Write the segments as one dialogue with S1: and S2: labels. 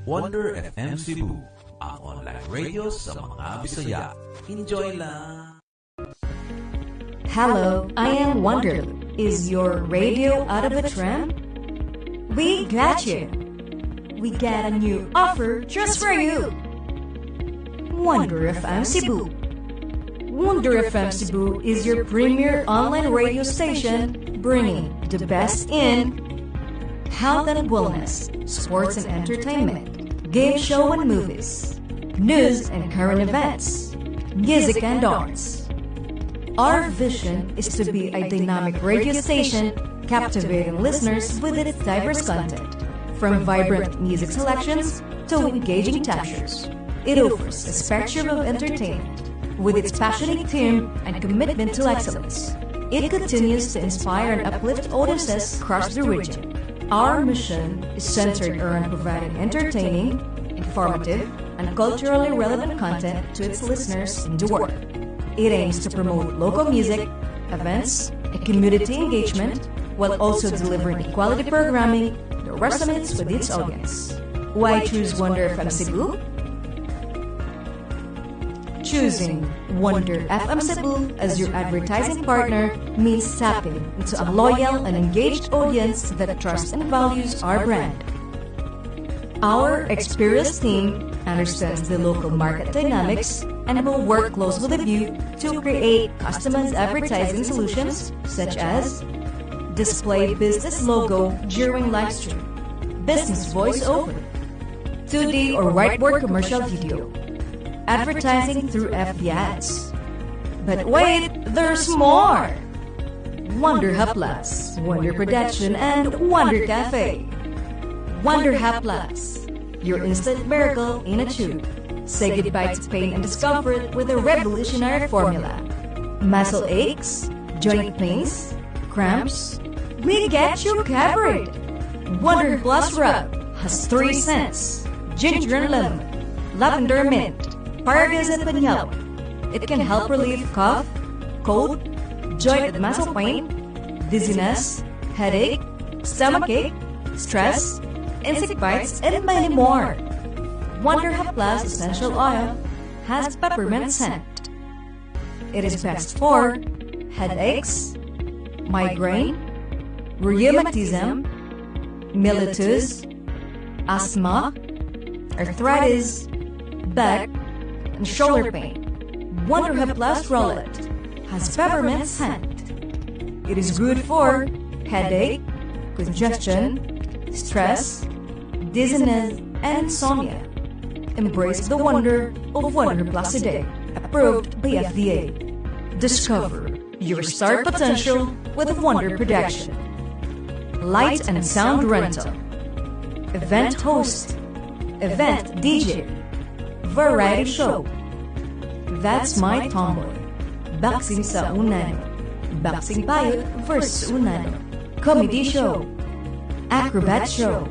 S1: Wonder FM Cebu, ang online radio sa mga Bisaya. Enjoy lang!
S2: Hello, I am Wonder. Is your radio out of a tram? We got you. We got a new offer just for you. Wonder FM Cebu. Wonder FM Cebu is your premier online radio station bringing the best in health and wellness, sports and entertainment, game show and movies, news and current events, music and arts. Our vision is to be a dynamic radio station captivating listeners with its diverse content, from vibrant music selections to engaging talk shows. It offers a spectrum of entertainment with its passionate team and commitment to excellence. It continues to inspire and uplift audiences across the region. Our mission is centered around providing entertaining, informative, and culturally relevant content to its listeners in the world. It aims to promote local music, events, and community engagement while also delivering quality programming that resonates with its audience. Why choose Wonder FM Cebu? Choosing Wonder FM Cebu as your advertising partner means tapping into a loyal and engaged audience that trusts and values our brand. Our experienced team understands the local market dynamics and will work closely with you to create customized advertising solutions such as display business logo during live stream, business voiceover, 2D or whiteboard commercial video, advertising through FB ads. But wait, there's more! Wonder Hub Plus, Wonder Production, and Wonder Cafe. Wonder Hub Plus, your instant miracle in a tube. Say goodbye to pain and discomfort with a revolutionary formula. Muscle aches, joint pains, cramps, we get you covered. Wonder Plus Rub has 3 scents: ginger and lemon, lavender mint, Paragus and vanilla. It can help relieve cough, cold, joint and muscle pain, dizziness, headache, stomachache, stress, insect bites, and many more. Wonder Hub Plus Essential Oil has peppermint scent. It is best for headaches, migraine, rheumatism, mellitus, asthma, arthritis, back, and shoulder pain. Wonder Hub Plus Rollet has peppermint scent. It is good for headache, congestion, stress, dizziness, and insomnia. Embrace the wonder of Wonder Plus today, approved by FDA. Discover your star potential with Wonder Production. Light and sound rental, event host, event DJ, variety show. That's My Tomboy. Boxing sa Unano. Boxing Payot versus Unano. Comedy show. Acrobat show.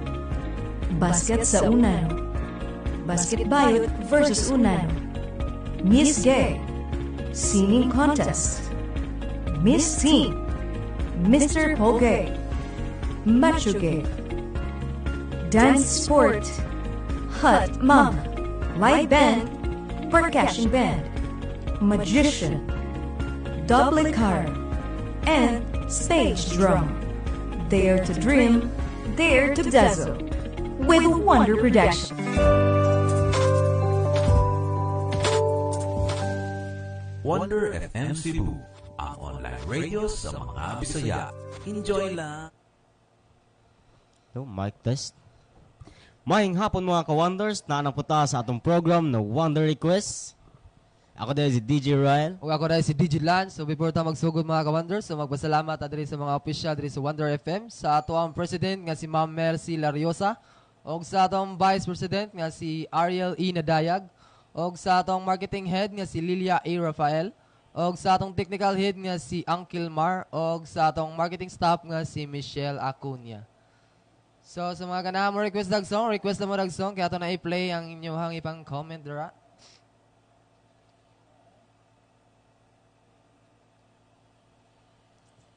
S2: Basket sa Unano. Basket Bayot versus Unano. Miss Gay. Singing contest. Miss Teen. Mr. Pogay. Macho Gay. Dance sport. Hot Mama. Live band. Percussion band. Magician. Double car. And stage drum. Dare to dream. Dare to dazzle. With Wonder Production.
S1: Wonder FM Cebu, ang online radio sa mga Bisaya. Enjoy lang!
S3: No, mic test. Mahing hapon mga ka-Wonders, naanaputa sa atong program na Wonder Request. Ako dahil si DJ Ryle.
S4: O ako dahil si DJ Lance. So before tayo magsugod mga ka-Wonders, so magpasalamat diri sa mga official diri sa Wonder FM, sa ato ang President nga si Ma'am Mercy Lariosa, o sa atong Vice President nga si Ariel E. Nadayag, o sa atong Marketing Head nga si Lilia A. Rafael, o sa atong Technical Head nga si Uncle Mar, o sa atong Marketing Staff nga si Michelle Acuña. So sa mga kanang mo request na mo dag song, kaya ito na i-play ang inyong ipang comment dira.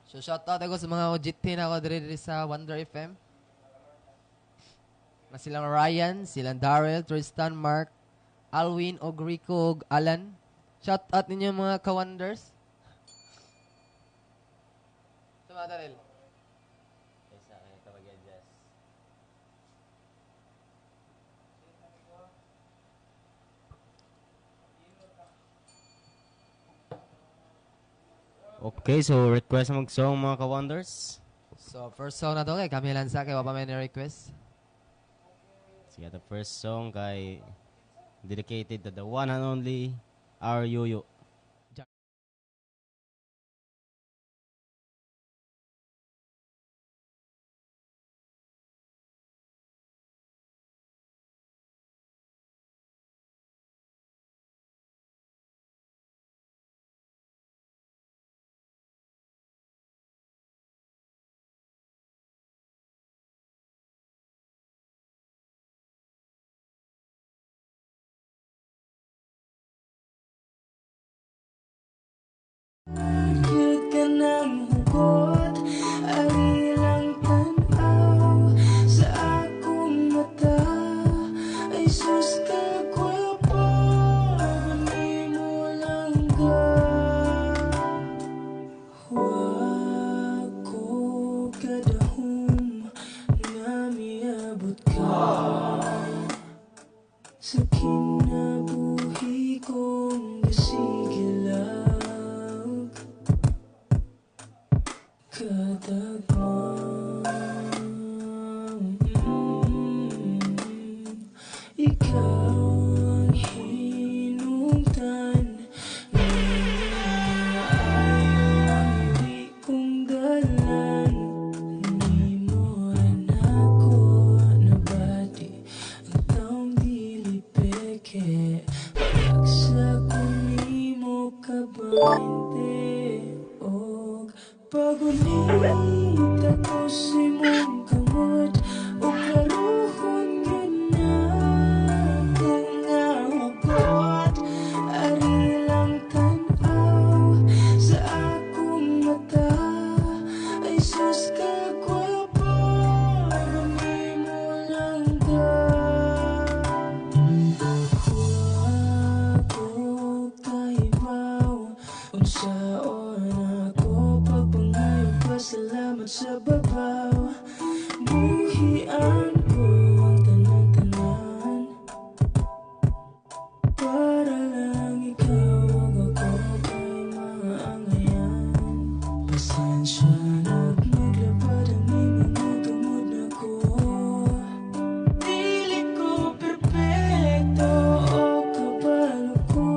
S4: So shoutout ako sa mga OGT na ako diri sa Wonder FM. Na silang Ryan, silang Darrell, Tristan, Mark, Alwin, Ogrico, Alan. Shoutout ninyo mga ka-Wonders. Sama Darrell.
S3: Okay, so request mag-song mga ka-Wonders.
S4: So first song na to kay kami lansa kay wapa may request.
S3: Sige, the first song kay dedicated to the one and only our Yuyu.
S5: Cute ka ng hugot, arilang tanaw sa akong mata. Ay sus ka gwapo, ni mo lang ga. Huwag ko kadahom na miabot ka sa kinabuhi kong gasigilan. Ikaw ang hinungtan ay hindi kong dalan. Hindi mo rin ako nabati ang taong dili peke. Pagsa kung di mo ka ba hindi og pagunit ako sa imong kamot o karuhon yun na kung nahugot. Ari lang tanaw sa akong mata. Ay sus ka gwapo, di mo lang ga. Huwag ko kaibaw unsaon ako pagpangayo. Pasalamat sa babaw, buhian ko ang tanan-tanan para lang ikaw ug ako kay maangayan. Pasensya na't maglabad ang imong tungod na ko. Dili ko perpekto o kabalo ko,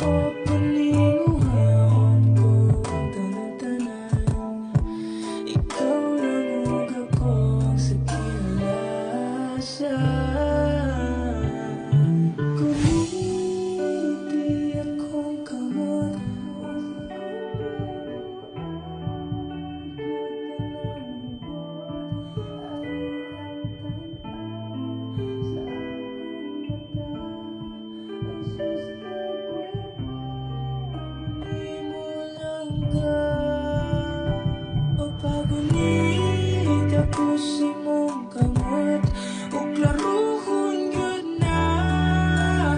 S5: o paninguhaon ko ang tanan-tanan. Ikaw lang ug ako sa kinalasan. Kumiti akong kamot, o pagunit ako sa imong kamot o klaruhon yun na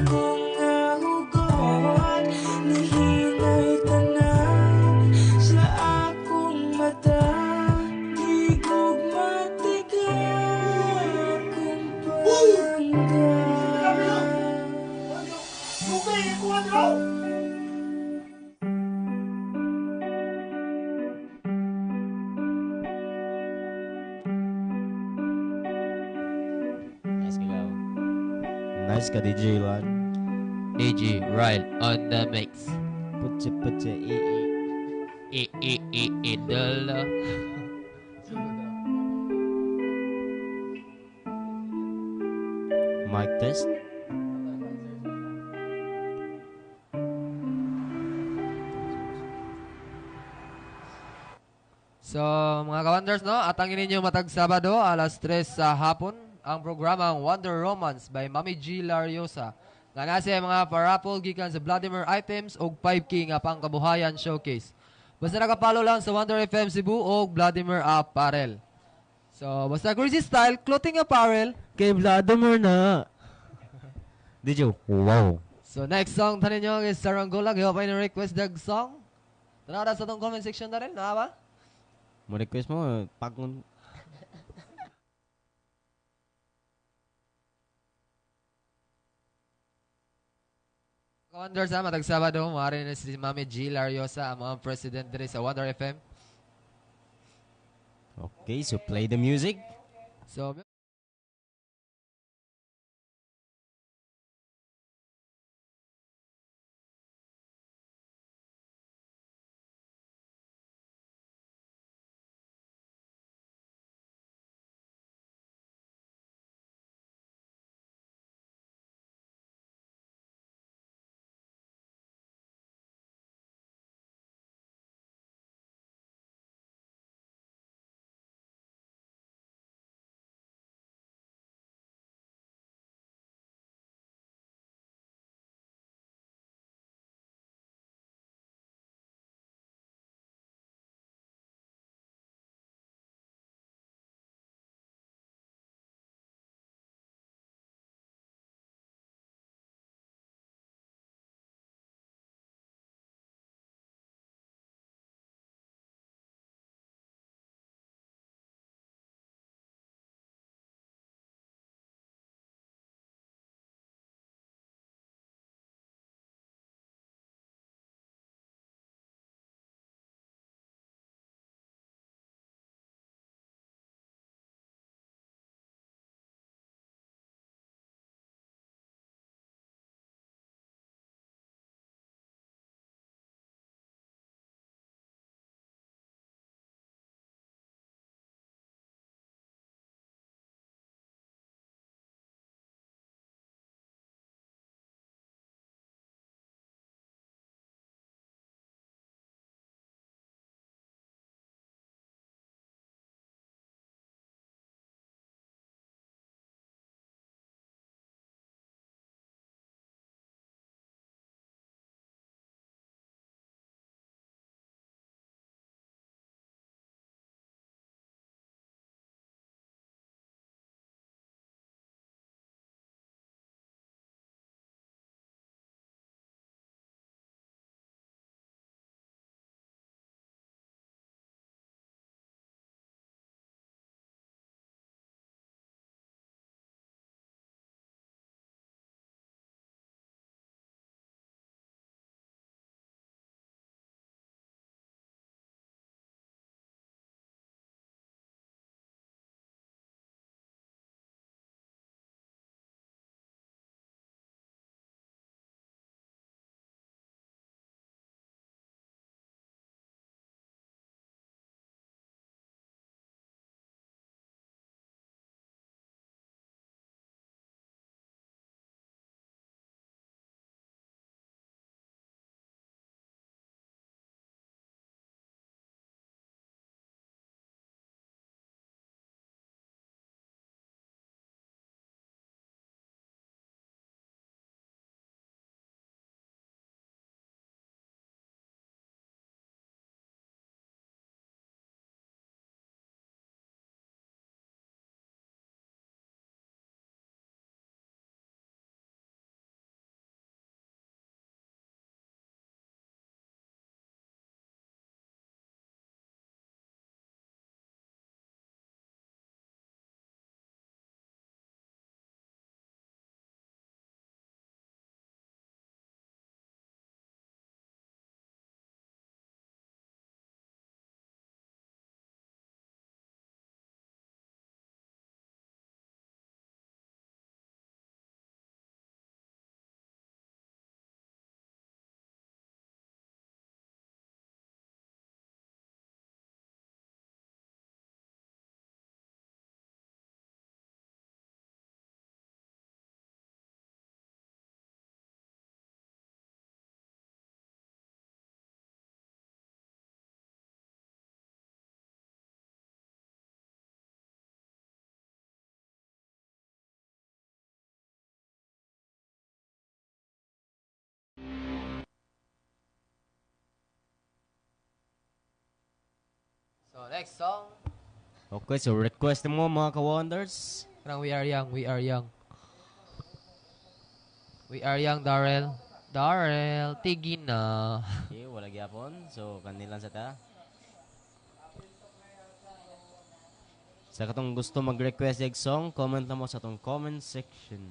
S5: akong nahugot. Nihingay tanan sa akong mata, di gugmatigan akong palangga.
S3: Nice ka gaw. Nice ka DJ Lon.
S4: DJ Ryle on the mix.
S3: Putse
S4: Idol.
S3: mic test.
S4: So, mga ka-Wonders, no? Atangin ninyo matag Sabado, alas 3 sa hapon, ang programang Wonder Romance by Mami G. Lariosa. Nga nasa mga parapol gikan sa Vladimir items o 5K nga pangkabuhayan showcase. Basta nakapalo lang sa Wonder FM Cebu o Vladimir Apparel. So, basta Crazy Style, clothing apparel.
S3: Kay Vladimir na. DJ, wow.
S4: So, next song, tanin nyo is Saranggola. Gawa pa yung request dag song. Tanaw sa itong comment section na rin, na ba?
S3: Mo request mo, pag...
S4: Wonder sa matag Sabado, maaari na si Mami G. Lariosa, ang mga president diri sa Wonder FM.
S3: Okay, so play the music.
S4: So, So, next song.
S3: Okay, so request mo mga ka-wonders.
S4: Karang We Are Young, We Are Young. We Are Young, Darrell. Darrell, tigin na.
S3: Okay, wala gyapon. So, kanilang sa ta. Sa katong gusto mag-request yung song, comment na mo sa atong comment section.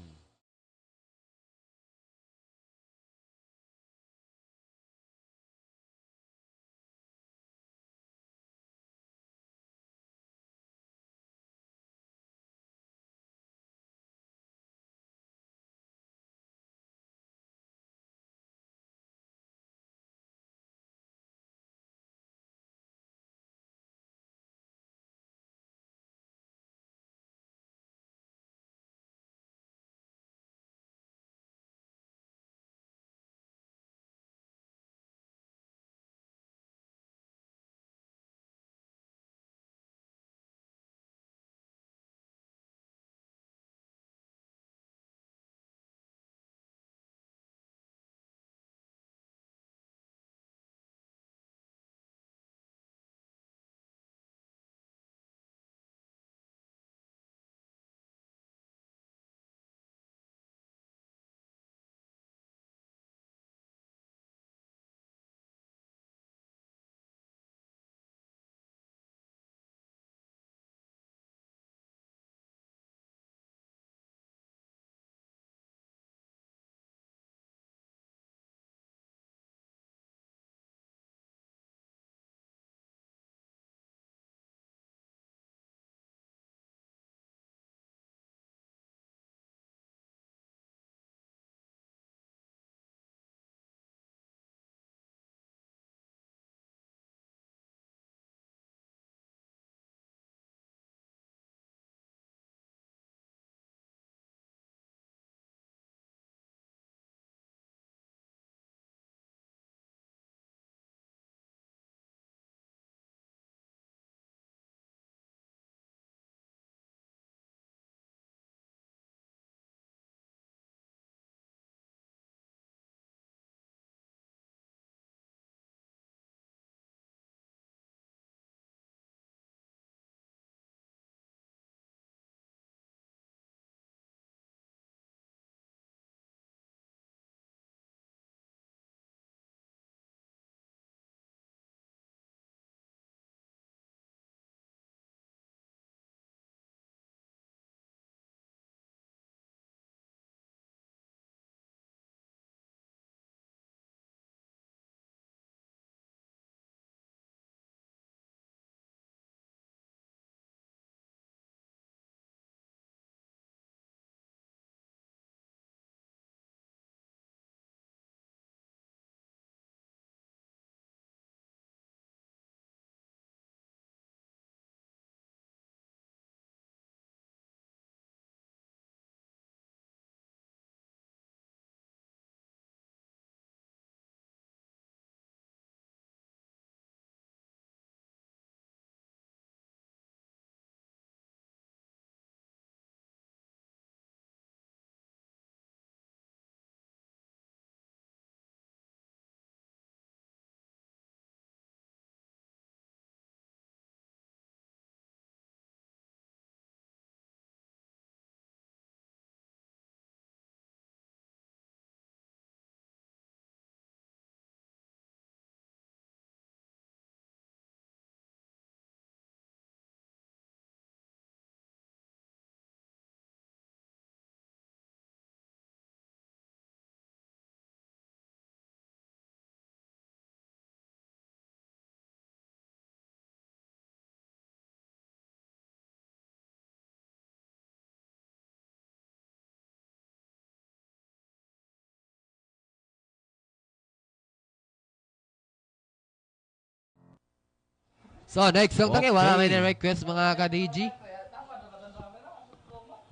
S4: So, next song
S3: Okay.
S4: okay. Wala may request mga ka-DG.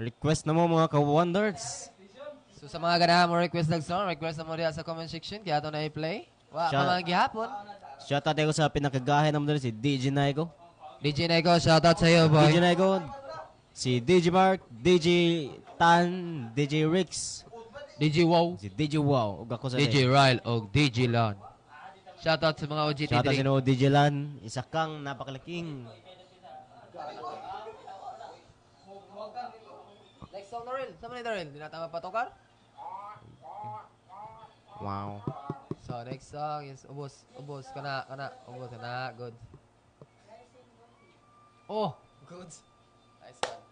S3: Request na mo mga ka-wonders.
S4: So, sa mga ganahan mo request ng song, request na mo diya sa comment section. Kaya ito na i-play. Wa
S3: Siya-
S4: pa mga gihapon.
S3: Shoutout ko sa pinakagahe naman doon si DJ Naigo.
S4: DJ Nego, shoutout sa iyo, boy.
S3: DJ Naigo, si DJ Mark, DJ Tan, DJ Rix,
S4: DJ Wow,
S3: si DJ Wow, ug ako sa
S4: DJ Ryle, o DJ Lon. Shoutout sa mga OGT
S3: Shoutout
S4: diri.
S3: sa Noo Digilan. Isa kang napakalaking.
S4: Next song na rin. Sama ni Daryl. Di na tama patokar?
S3: Wow.
S4: So, next song is Ubos. Ubos. Kana. Ubos. Kana. Good. Oh! Good. Nice one.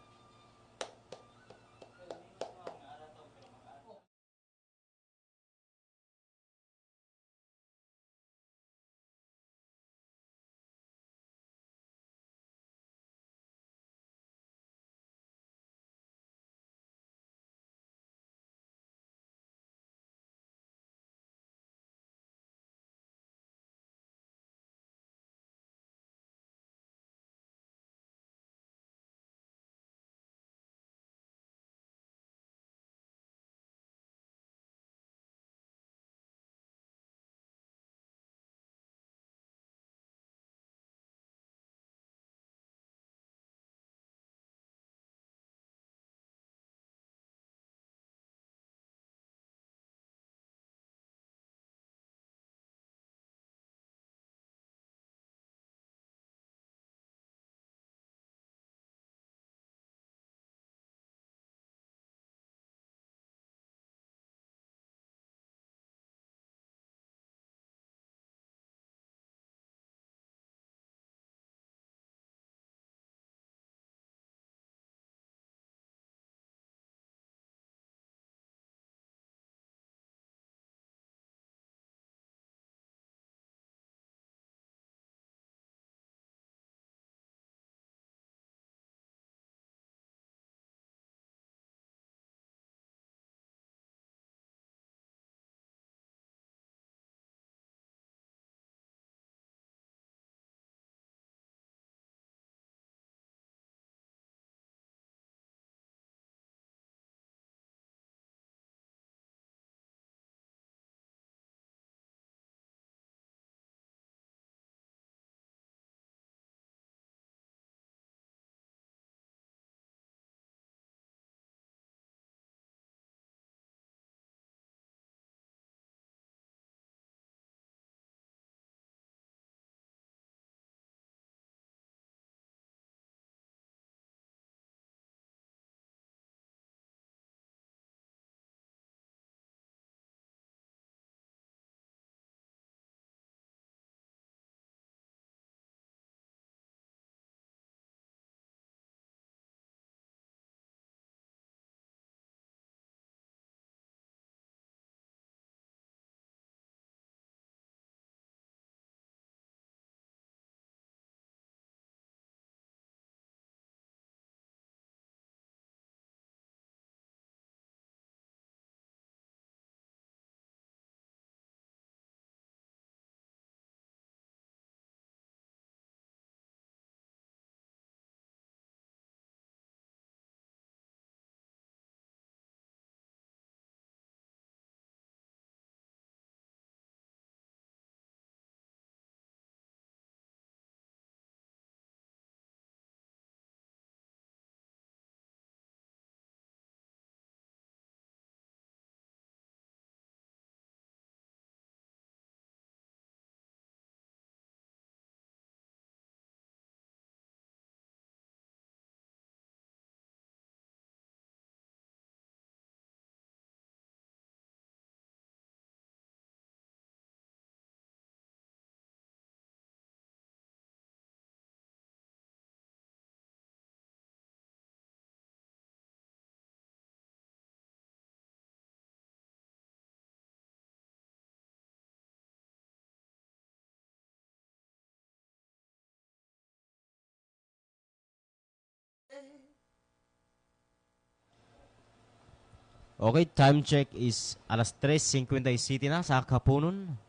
S3: Okay, time check is alas 3:57 na sa kapunon.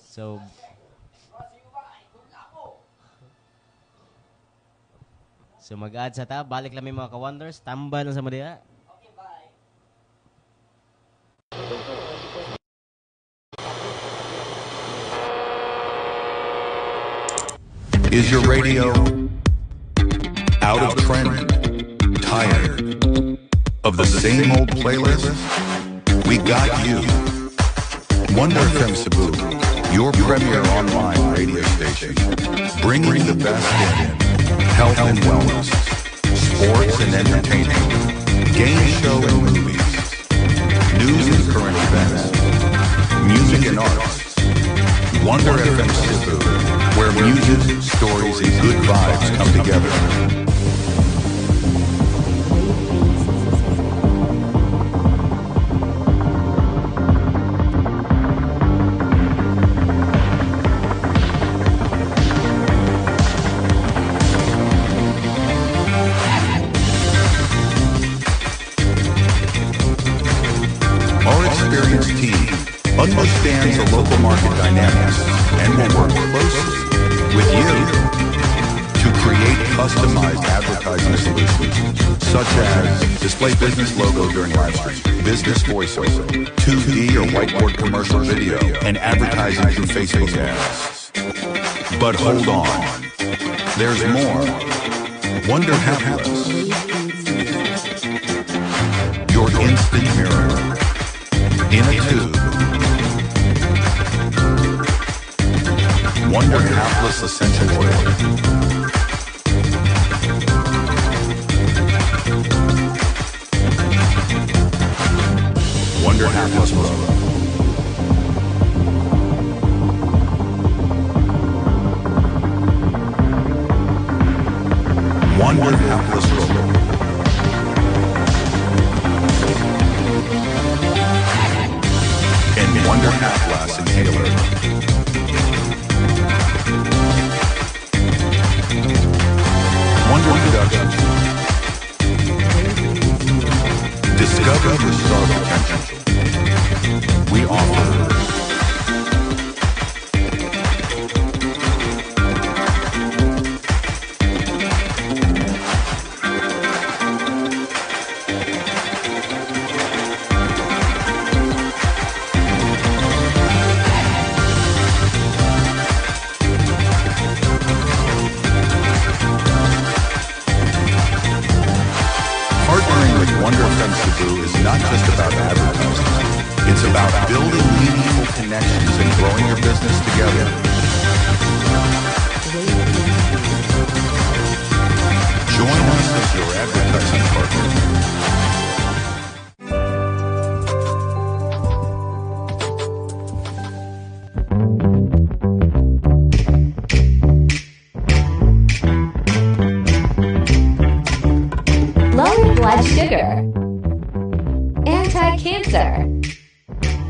S3: So, mag-add sa ta. Balik lang may mga ka-wonders. Tambay lang sa Madia.
S6: Is your radio out of trend? Tired of the same old playlist? We got you. Wonder FM Cebu, your premier online radio station, bringing the best in health and wellness, sports and entertainment, game show and movies, news and current events, music and arts. Wonder FM Cebu, where music, stories, and good vibes come together. Understands the local market dynamics and will work closely with you to create customized advertising solutions such as display business logo during live stream, business voiceover, 2D or whiteboard commercial video, and advertising through Facebook ads. But hold on, there's more. Wonder Hapless, your instant mirror in a tube. Wonder Hapless Essential Oil. Wonder Hapless Pro. Wonder Hapless Roller. And Wonder Hapless Inhaler. Wonder Productions. Discover your star potential. We offer is not just about advertising. It's about building meaningful connections and growing your business together. Join us as your advertising partner.
S7: Lower blood sugar. Anti-cancer,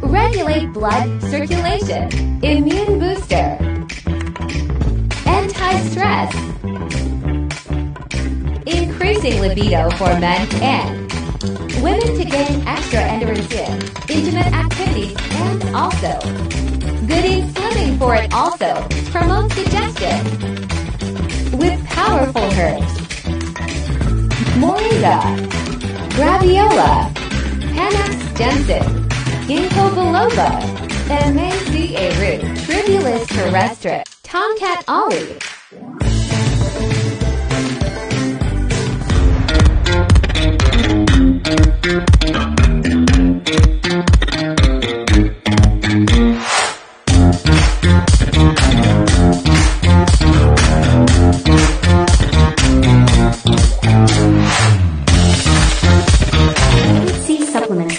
S7: regulate blood circulation, immune booster, anti-stress, increasing libido for men and women to gain extra endurance in intimate activities, and also good in swimming for it. Also promotes digestion with powerful herbs, moringa, graviola, Panax Jensen, Ginkgo biloba, MACA root, Tribulus terrestre, Tomcat olive.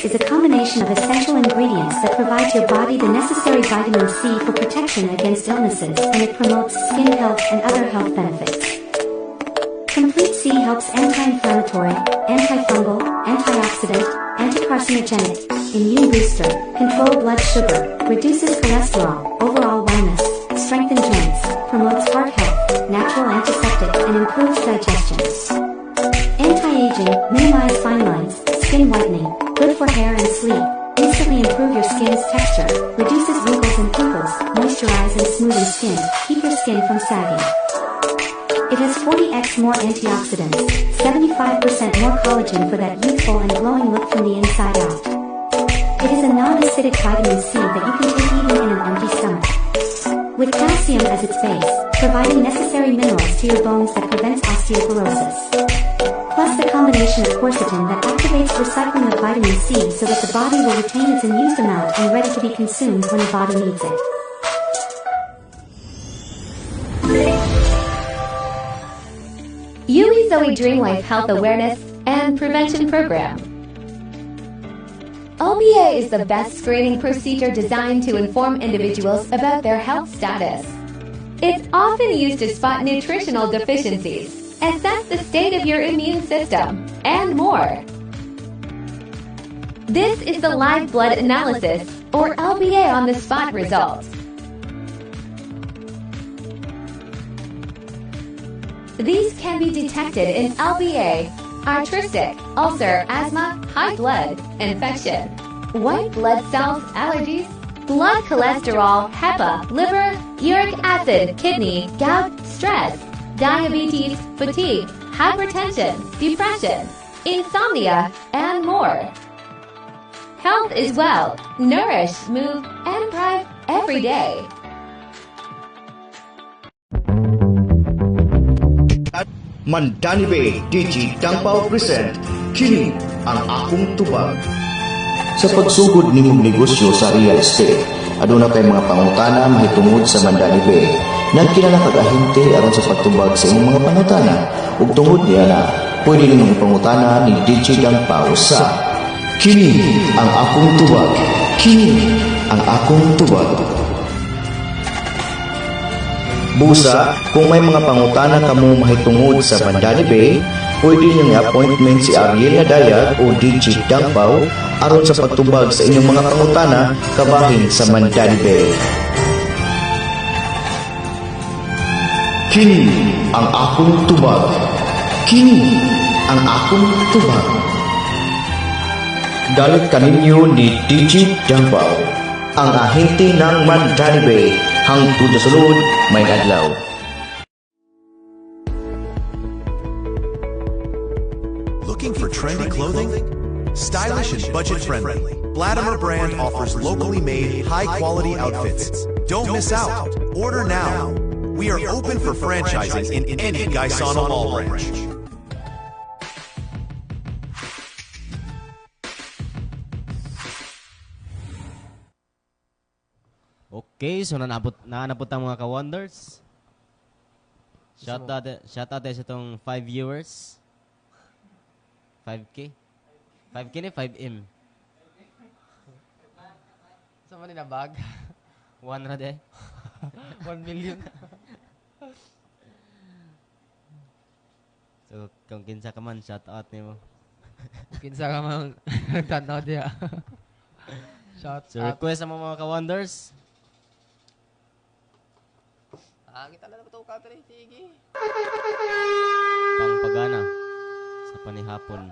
S8: Is a combination of essential ingredients that provide your body the necessary vitamin C for protection against illnesses, and it promotes skin health and other health benefits. Complete C helps anti-inflammatory, antifungal, antioxidant, anti-carcinogenic, immune booster, control blood sugar, reduces cholesterol, overall wellness, strengthens joints, promotes heart health, natural antiseptic, and improves digestion. Anti-aging, minimize fine lines, skin whitening, good for hair and sleep, instantly improve your skin's texture, reduces wrinkles and pimples, moisturize and smoothen skin, keep your skin from sagging. It has 40x more antioxidants, 75% more collagen for that youthful and glowing look from the inside out. It is a non-acidic vitamin C that you can take even in an empty stomach. With calcium as its base, providing necessary minerals to your bones that prevents osteoporosis. Plus contains the combination of quercetin that activates recycling of vitamin C so that the body will retain its unused amount and ready to be consumed when the body needs it.
S7: UE Zoe Dream Life Health Awareness and Prevention Program. LBA is the best screening procedure designed to inform individuals about their health status. It's often used to spot nutritional deficiencies, assess the state of your immune system, and more. This is the live blood analysis, or LBA on-the-spot results. These can be detected in LBA, arthritic, ulcer, asthma, high blood, infection, white blood cells, allergies, blood cholesterol, HEPA, liver, uric acid, kidney, gout, stress, diabetes, fatigue, hypertension, depression, insomnia, and more. Health is wealth. Nourish, move, and thrive every day.
S9: Mandani Bay DG Tangpaw present Kini ang akong tubag. Sa pagsugod nimong negosyo sa real estate, aduna kay mga pangutana mahitungod sa Mandani Bay. Nagkinalakag-ahinte aron sa pagtubag sa imong mga pangutana ug tungod niya na pwede nimong pangutana ni DJ Tangpaw sa Kini ang akong tubag. Kini ang akong tubag. Busa, kung may mga pangutana kamo mahitungod sa Mandani Bay, pwede niyong i-appointment si Ariel Nadayag o DJ Tangpaw aron sa pagtubag sa inyong mga pangutana kabahin sa Mandani Bay. Kini ang akong tubag. Kini ang akong tubag. Dalit kaninyo ni DJ Tangpaw, ang ahente ng Mandani Bay, hangtod sa sulod may adlaw.
S10: Looking for trendy clothing? Stylish and budget-friendly, Blatimer brand offers locally made, high-quality outfits. Don't miss out. Order now. We are open for franchising in any Gaisano Mall branch.
S3: Okay, so nanabot ang mga ka-wonders. Shout out sa itong 5 viewers. 5K? 5K ni 5M.
S4: Sa man na bag?
S3: 100 eh.
S4: 1 million.
S3: So, kung kinsa ka man, shout out nimo.
S4: Kinsa ka man nagtanaw diya. Shout
S3: So,
S4: out.
S3: request sa mga ka-wonders.
S4: Kita lang ito ka tre, sige.
S3: Pangpagana sa panihapon.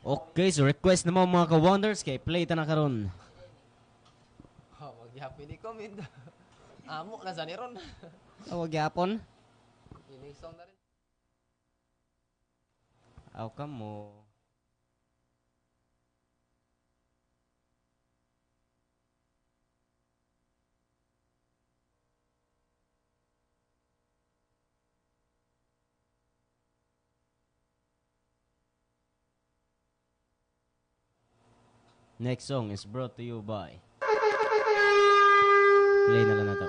S3: Okay, so request naman mga ka-wonders kay play ta na karon.
S4: Magyapon ni comment. Amo na sa ni ron.
S3: Tawag yapon.
S4: Ini song na rin.
S3: Aw kamo. Next song is brought to you by play na lang na to.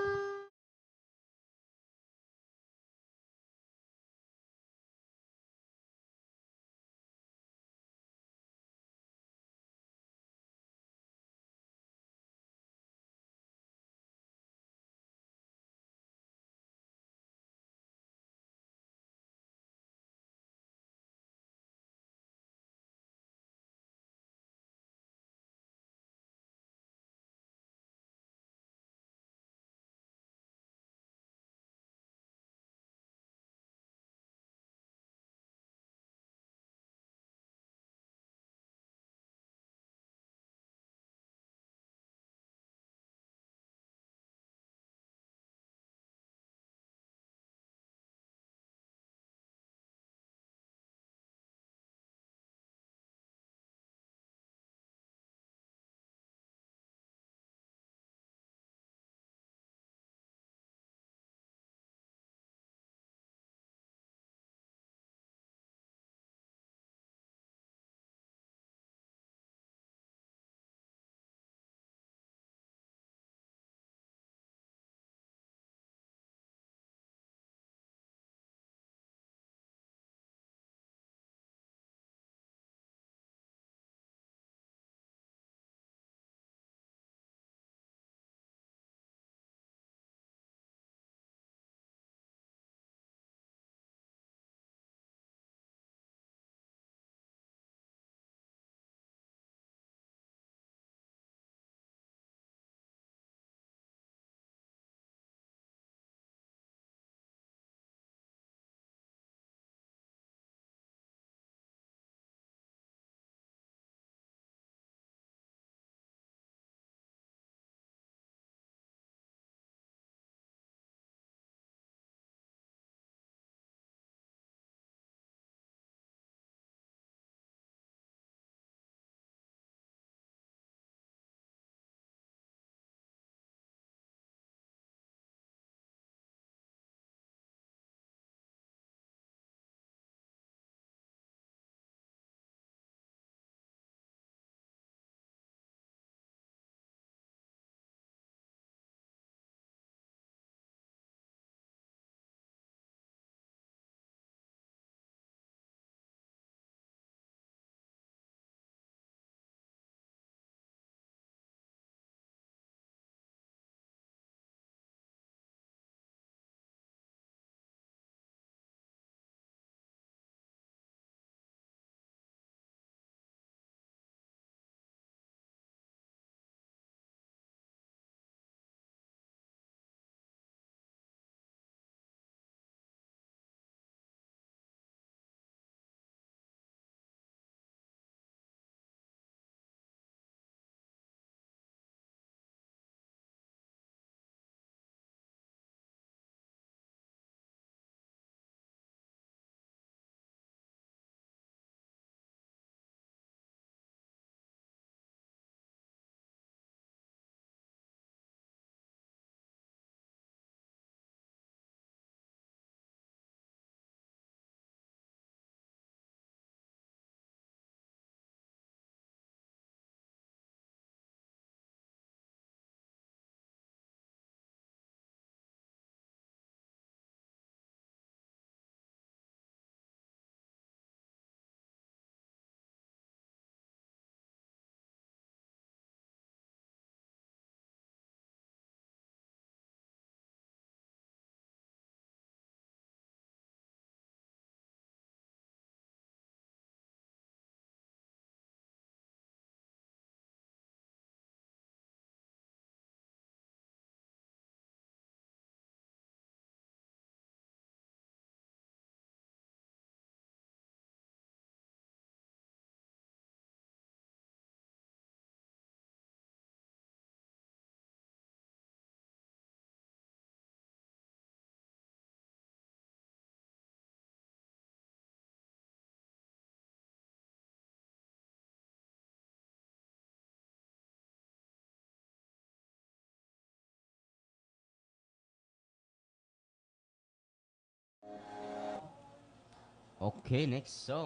S3: Okay, next song.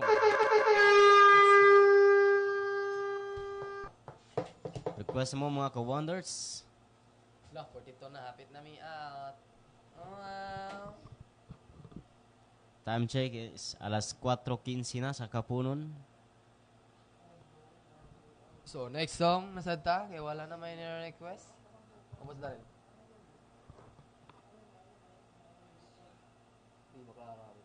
S3: Request mo mga ka-wonders.
S4: Lah, 42 na. Hapit na mi out. Wow.
S3: Time check is alas 4:15 na sa Kapunon.
S4: So, next song, nasad ta? Kaya wala na may nire-request. Ubos na rin. Hindi makakarabi.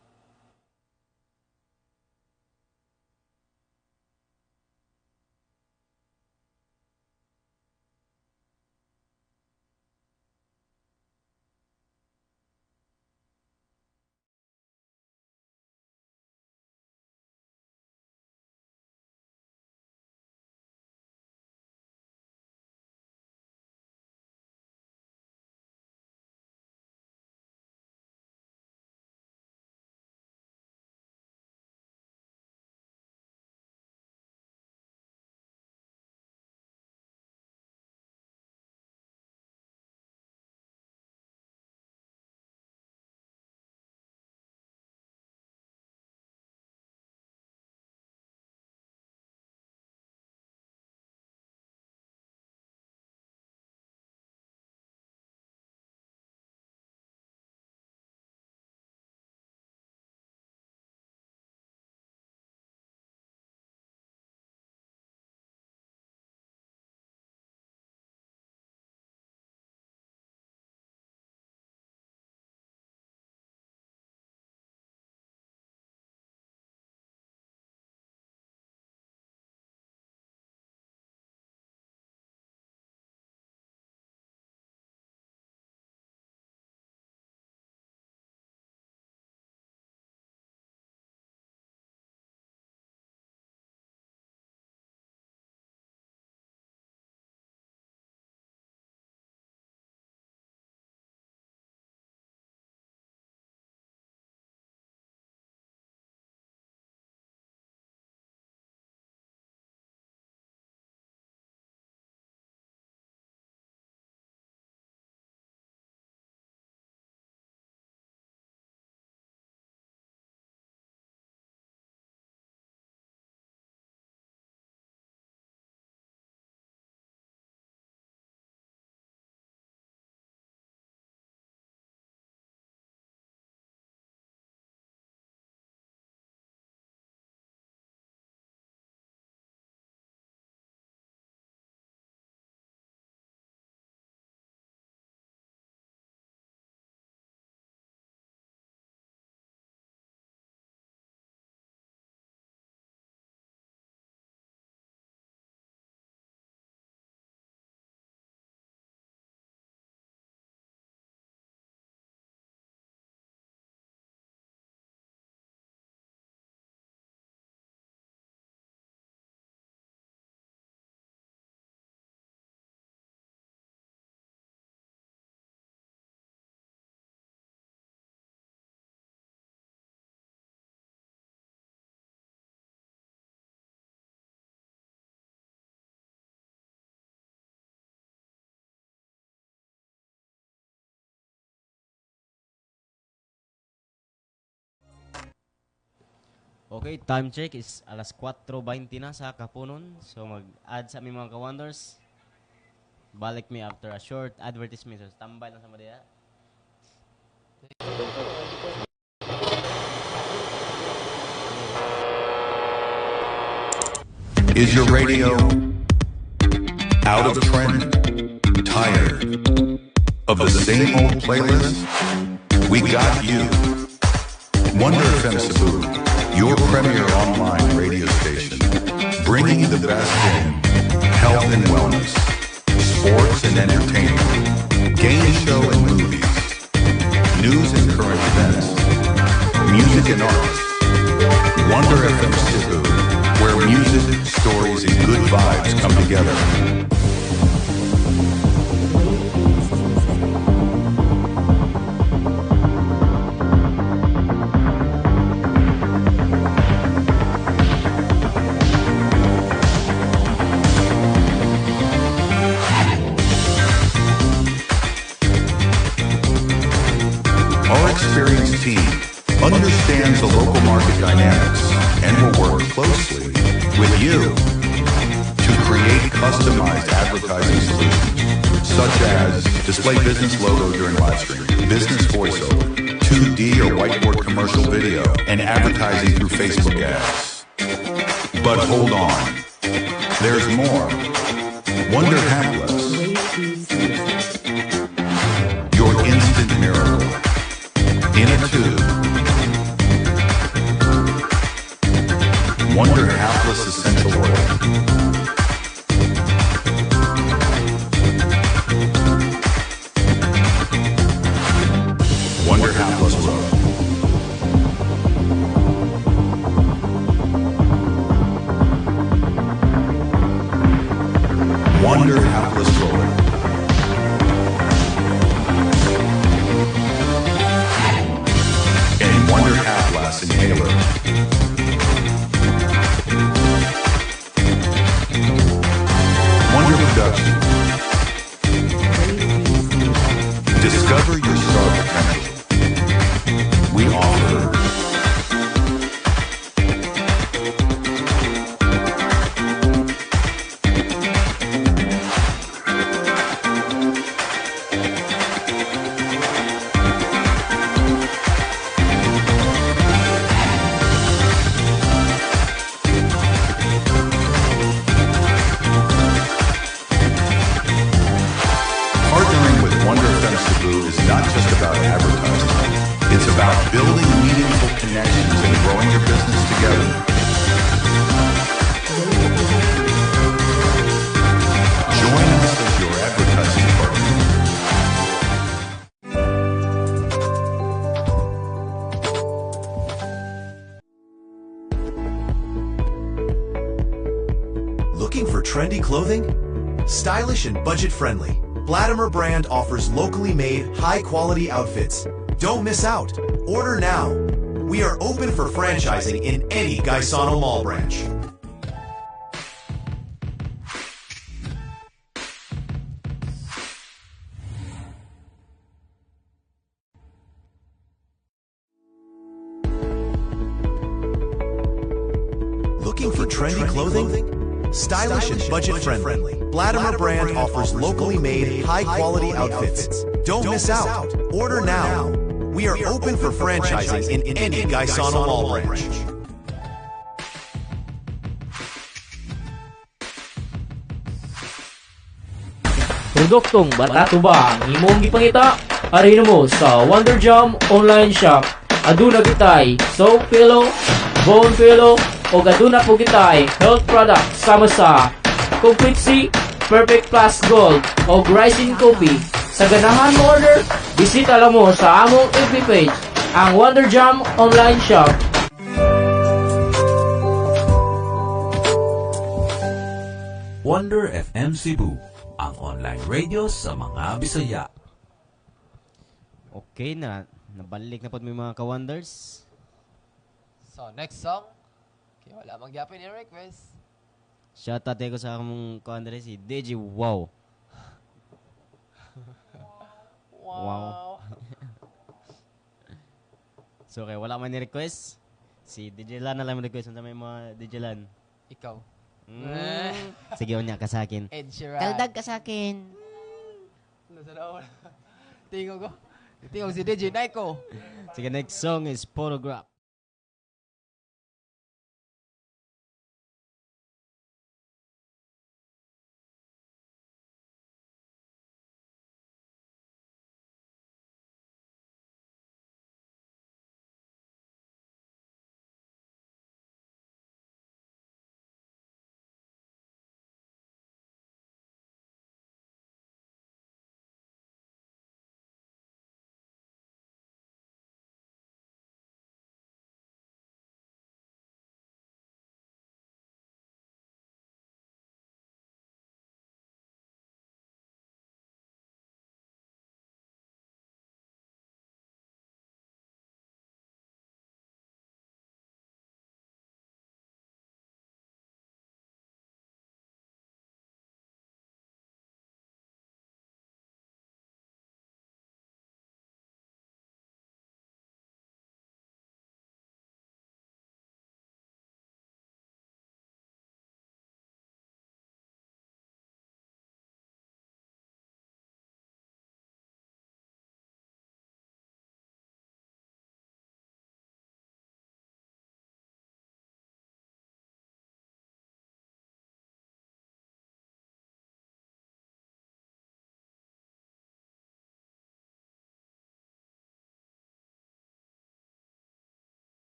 S3: Okay, time check is alas 4:20 na sa Kapunon. So mag-add sa aming mga ka-wonders. Balik me after a short advertisement. So standby lang sa mga diya.
S6: Is your radio out of trend? Tired of the same old playlist? We got you. Wonder FM Cebu, your premier online radio station, bringing the best in health and wellness, sports and entertainment, game show and movies, news and current events, music and arts. Wonder FM Cebu, where music, stories, and good vibes come together. Our experienced team understands the local market dynamics customized advertising solutions, such as display business logo during live stream, business voiceover, 2D or whiteboard commercial video, and advertising through Facebook ads. But hold on, there's more. Wonder Hapless, your instant miracle, in a tube. Wonder Hapless Essential Oil. Wonder Hapless Road. Wonder Hapless Roller. And Wonder Hapless Inhaler. Wonder Production. Discover your star potential. We offer partnering with Wonder FM Cebu is not just about advertising. It's about building meaningful connections and growing your business together. Join us as your advertising partner.
S10: Looking for trendy clothing? Stylish and budget-friendly, Blatimer brand offers locally made, high-quality outfits. Don't miss out. Order now. We are open for franchising in any Gaisano Mall branch. Looking for trendy clothing? Stylish and budget-friendly, Blatimer brand offers locally made, high-quality outfits. Don't miss out. Order now. We are open for franchising in any Gaisano Mall branch.
S11: Produktong barato ba ang imong gipangita? Arin mo sa Wonder Jam online shop. Aduna kitay soap pillow, bone pillow, o aduna po kitay health product sama sa Complete C, Perfect Plus Gold, o Rising Coffee. Sa ganahan mo order, bisita lang mo sa among FB page, ang Wonder Jam online shop.
S1: Wonder FM Cebu, ang online radio sa mga Bisaya.
S3: Okay na, nabalik na po may mga ka-wonders.
S4: So, next song. Okay, wala magyapin yung request.
S3: Shoutout ko sa akong ka-wonders, si DJ Wow. Wow. So, okay, wala man ni-request. Si DJ Lan na lang request. Sa may mga DJ Lan.
S4: Ikaw.
S3: Sige, unya ka sa akin.
S4: Ed Sheeran.
S3: Kaldag ka sa akin.
S4: Tingog ko. Tingog si DJ Naiko.
S3: Sige, next song is Photograph.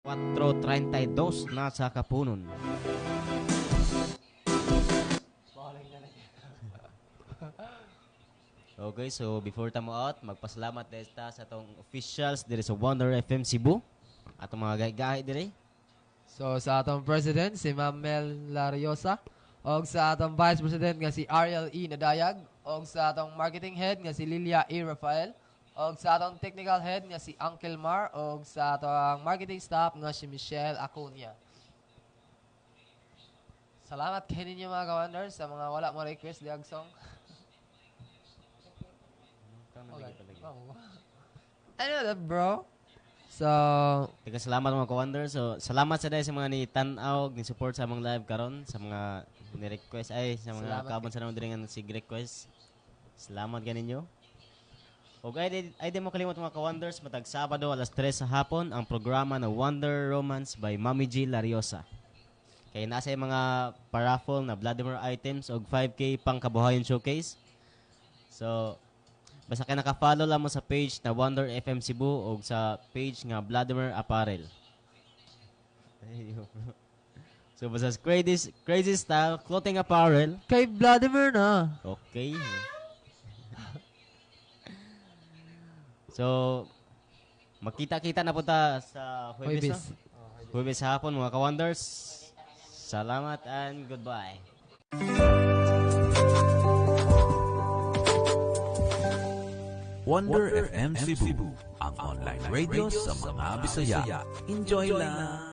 S3: 4:32 na sa kapunon. Okay, so before tamo out, magpasalamat dahil sa atong officials diri sa Wonder FM Cebu. Atong mga gahi diri.
S4: So sa atong president si Ma'am Mel Lariosa, og sa atong vice president nga si Ariel E. Nadayag, og sa atong marketing head nga si Lilia E. Rafael, og sa atong technical head nga si Uncle Mar, og sa atong marketing staff nga si Michelle Acuña. Salamat kay ninyo mga ka-wonders sa mga wala mo request diag song. Ano that, bro? So,
S3: Teka, salamat mga ka-wonder. So, salamat sa dahil sa mga ni-tanaw, ni-support sa mga live karon, sa mga ni-request, sa mga kabon sa naman din nga sig-request. Salamat ganinyo. O ay di mo kalimot mga ka-wonders, matag Sabado alas 3 sa hapon, ang programa na Wonder Romance by Mami G. Lariosa. Kaya nasa yung mga paraffle na Vladimir items o 5K pang kabuhayan showcase. So, basta kayo naka-follow lang mo sa page na Wonder FM Cebu o sa page nga Vladimir Apparel. So, basta crazy style clothing apparel.
S4: kay Vladimir na.
S3: Okay. So, magkita-kita na po ta sa Huwebes. Huwebes hapon mga ka-wonders. Salamat and goodbye.
S1: Wonder FM Cebu, ang online radio sa mga Bisaya. Enjoy lang!